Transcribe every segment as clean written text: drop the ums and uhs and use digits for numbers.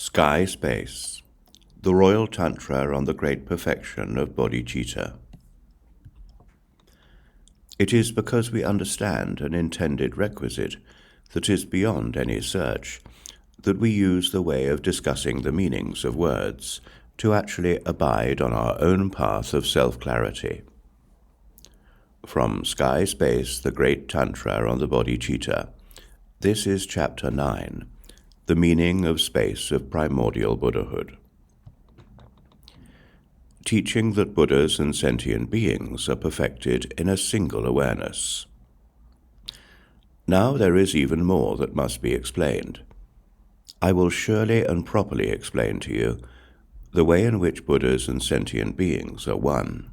Sky Space, the Royal Tantra on the Great Perfection of Bodhicitta. It is because we understand an intended requisite that is beyond any search that we use the way of discussing the meanings of words to actually abide on our own path of self-clarity. From Sky Space, the Great Tantra on the Bodhicitta, this is Chapter 9, The Meaning of Space of Primordial Buddhahood. Teaching that Buddhas and sentient beings are perfected in a single awareness. Now there is even more that must be explained. I will surely and properly explain to you the way in which Buddhas and sentient beings are one.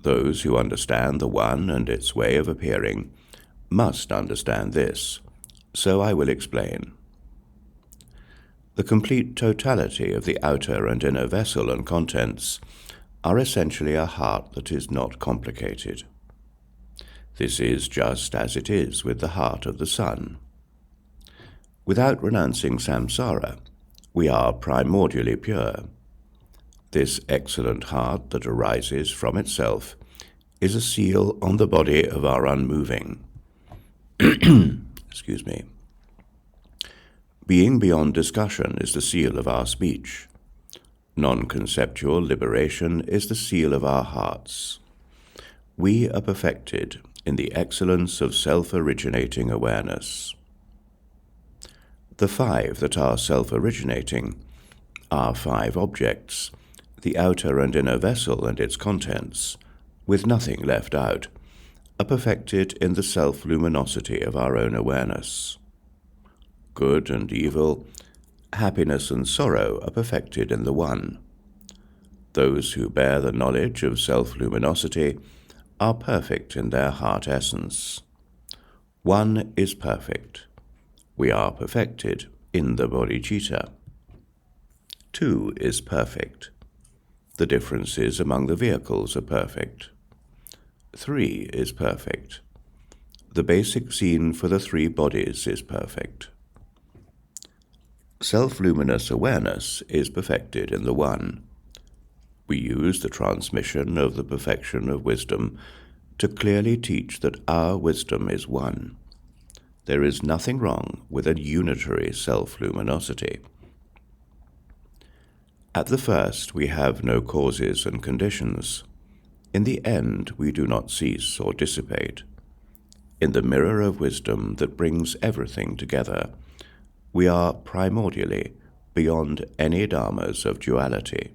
Those who understand the One and its way of appearing must understand this, so I will explain. The complete totality of the outer and inner vessel and contents are essentially a heart that is not complicated. This is just as it is with the heart of the sun. Without renouncing samsara, we are primordially pure. This excellent heart that arises from itself is a seal on the body of our unmoving. Excuse me. Being beyond discussion is the seal of our speech. Non-conceptual liberation is the seal of our hearts. We are perfected in the excellence of self-originating awareness. The five that are self-originating are five objects, the outer and inner vessel and its contents, with nothing left out, are perfected in the self-luminosity of our own awareness. Good and evil, happiness and sorrow are perfected in the One. Those who bear the knowledge of self-luminosity are perfect in their heart essence. One is perfect. We are perfected in the Bodhicitta. Two is perfect. The differences among the vehicles are perfect. Three is perfect. The basic scene for the three bodies is perfect. Self-luminous awareness is perfected in the One. We use the transmission of the perfection of wisdom to clearly teach that our wisdom is one. There is nothing wrong with a unitary self-luminosity. At the first, we have no causes and conditions. In the end, we do not cease or dissipate. In the mirror of wisdom that brings everything together, we are primordially beyond any dharmas of duality.